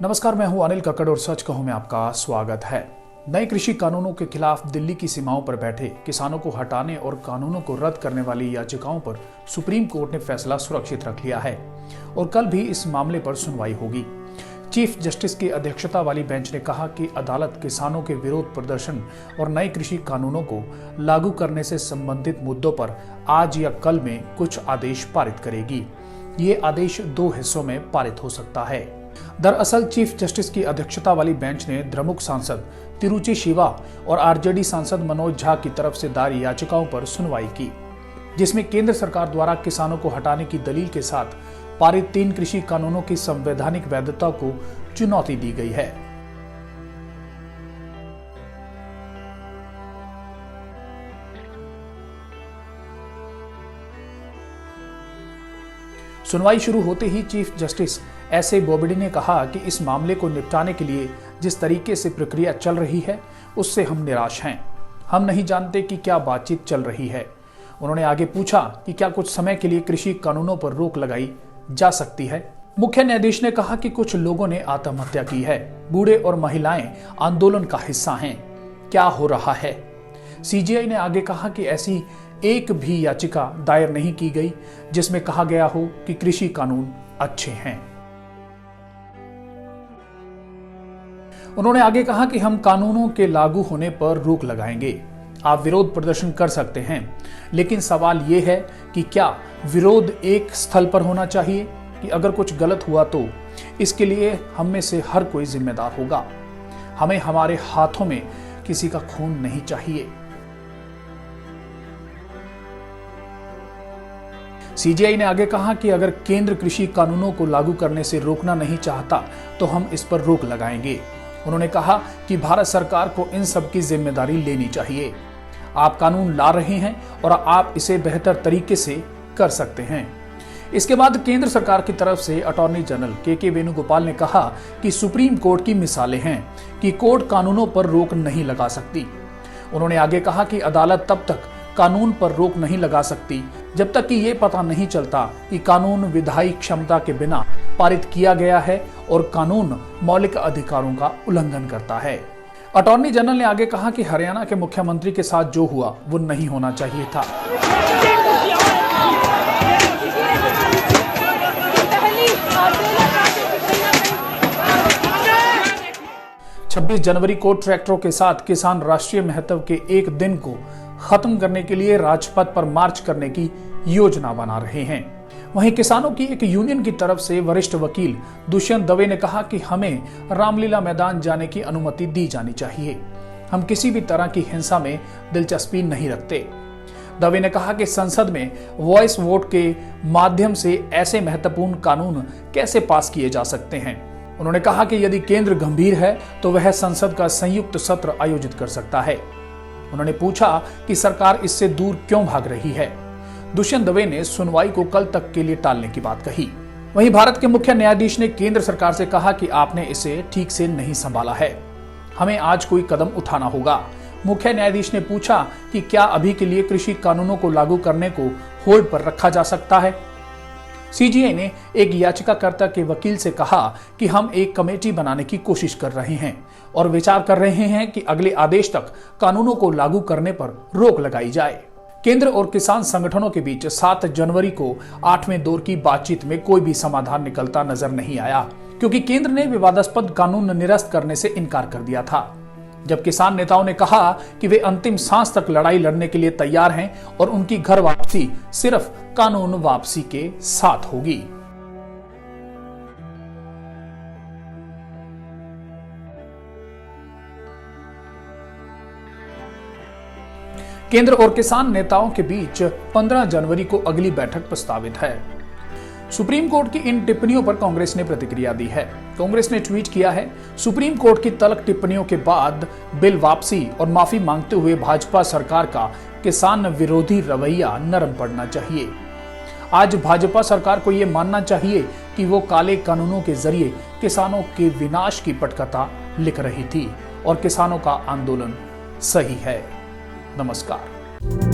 नमस्कार, मैं हूं अनिल कक्कड़ और सच कहूं में आपका स्वागत है। नए कृषि कानूनों के खिलाफ दिल्ली की सीमाओं पर बैठे किसानों को हटाने और कानूनों को रद्द करने वाली याचिकाओं पर सुप्रीम कोर्ट ने फैसला सुरक्षित रख लिया है और कल भी इस मामले पर सुनवाई होगी। चीफ जस्टिस की अध्यक्षता वाली बेंच ने कहा कि अदालत किसानों के विरोध प्रदर्शन और नए कृषि कानूनों को लागू करने से संबंधित मुद्दों पर आज या कल में कुछ आदेश पारित करेगी। ये आदेश 2 हिस्सों में पारित हो सकता है। दरअसल चीफ जस्टिस की अध्यक्षता वाली बेंच ने द्रमुक सांसद तिरुचि शिवा और आरजेडी सांसद मनोज झा की तरफ से दायर याचिकाओं पर सुनवाई की, जिसमें केंद्र सरकार द्वारा किसानों को हटाने की दलील के साथ पारित 3 कृषि कानूनों की संवैधानिक वैधता को चुनौती दी गई है। सुनवाई शुरू होते ही चीफ जस्टिस एस.ए. बोबडे ने कहा कि इस मामले को निपटाने के लिए जिस तरीके से प्रक्रिया चल रही है उससे हम निराश हैं। हम नहीं जानते कि क्या बातचीत चल रही है। उन्होंने आगे पूछा कि क्या कुछ समय के लिए कृषि कानूनों पर रोक लगाई जा सकती है। मुख्य न्यायाधीश ने कहा कि कुछ लोगों ने आत्महत्या की है, बूढ़े और महिलाएं आंदोलन का हिस्सा हैं। क्या हो रहा है? सीजेआई ने आगे कहा कि ऐसी एक भी याचिका दायर नहीं की गई जिसमें कहा गया हो कि कृषि कानून अच्छे हैं। उन्होंने आगे कहा कि हम कानूनों के लागू होने पर रोक लगाएंगे। आप विरोध प्रदर्शन कर सकते हैं, लेकिन सवाल यह है कि क्या विरोध एक स्थल पर होना चाहिए कि अगर कुछ गलत हुआ तो इसके लिए हम में से हर कोई जिम्मेदार होगा। हमें हमारे हाथों में किसी का खून नहीं चाहिए। सीजेआई ने आगे कहा कि अगर केंद्र कृषि कानूनों को लागू करने से रोकना नहीं चाहता तो हम इस पर रोक लगाएंगे। उन्होंने कहा कि भारत सरकार को इन सब की जिम्मेदारी लेनी चाहिए। आप कानून ला रहे हैं और आप इसे बेहतर तरीके से कर सकते हैं। इसके बाद केंद्र सरकार की तरफ से अटॉर्नी जनरल के वेणुगोपाल ने कहा कि सुप्रीम कोर्ट की मिसालें हैं कि कोर्ट कानूनों पर रोक नहीं लगा सकती। उन्होंने आगे कहा कि अदालत तब तक कानून पर रोक नहीं लगा सकती जब तक कि ये पता नहीं चलता कि कानून विधायी क्षमता के बिना पारित किया गया है और कानून मौलिक अधिकारों का उल्लंघन करता है। अटॉर्नी जनरल ने आगे कहा कि हरियाणा के मुख्यमंत्री के साथ जो हुआ वो नहीं होना चाहिए था। 26 जनवरी को ट्रैक्टरों के साथ किसान राष्ट्रीय महत्व के एक दिन को खत्म करने के लिए राजपथ पर मार्च करने की योजना बना रहे हैं। वहीं किसानों की एक यूनियन की तरफ से वरिष्ठ वकील दुष्यंत दवे ने कहा कि हमें रामलीला मैदान जाने की अनुमति दी जानी चाहिए। हम किसी भी तरह की हिंसा में दिलचस्पी नहीं रखते। दवे ने कहा कि संसद में वॉइस वोट के माध्यम से ऐसे महत्वपूर्ण कानून कैसे पास किए जा सकते हैं। उन्होंने कहा कि यदि केंद्र गंभीर है तो वह संसद का संयुक्त सत्र आयोजित कर सकता है। उन्होंने पूछा कि सरकार इससे दूर क्यों भाग रही है। दुष्यंत दवे ने सुनवाई को कल तक के लिए टालने की बात कही। वहीं भारत के मुख्य न्यायाधीश ने केंद्र सरकार से कहा कि आपने इसे ठीक से नहीं संभाला है, हमें आज कोई कदम उठाना होगा। मुख्य न्यायाधीश ने पूछा कि क्या अभी के लिए कृषि कानूनों को लागू करने को होल्ड पर रखा जा सकता है। सीजेआई ने एक याचिकाकर्ता के वकील से कहा कि हम एक कमेटी बनाने की कोशिश कर रहे हैं और विचार कर रहे हैं कि अगले आदेश तक कानूनों को लागू करने पर रोक लगाई जाए। केंद्र और किसान संगठनों के बीच 7 जनवरी को 8वें दौर की बातचीत में कोई भी समाधान निकलता नजर नहीं आया, क्योंकि केंद्र ने विवादास्पद कानून निरस्त करने से इनकार कर दिया था, जब किसान नेताओं ने कहा कि वे अंतिम सांस तक लड़ाई लड़ने के लिए तैयार हैं और उनकी घर वापसी सिर्फ कानून वापसी के साथ होगी। केंद्र और किसान नेताओं के बीच 15 जनवरी को अगली बैठक प्रस्तावित है। सुप्रीम कोर्ट की इन टिप्पणियों पर कांग्रेस ने प्रतिक्रिया दी है। कांग्रेस ने ट्वीट किया है, सुप्रीम कोर्ट की तल्ख टिप्पणियों के बाद बिल वापसी और माफी मांगते हुए भाजपा सरकार का किसान विरोधी रवैया नरम पड़ना चाहिए। आज भाजपा सरकार को यह मानना चाहिए कि वो काले कानूनों के जरिए किसानों के विनाश की पटकथा लिख रही थी और किसानों का आंदोलन सही है। नमस्कार।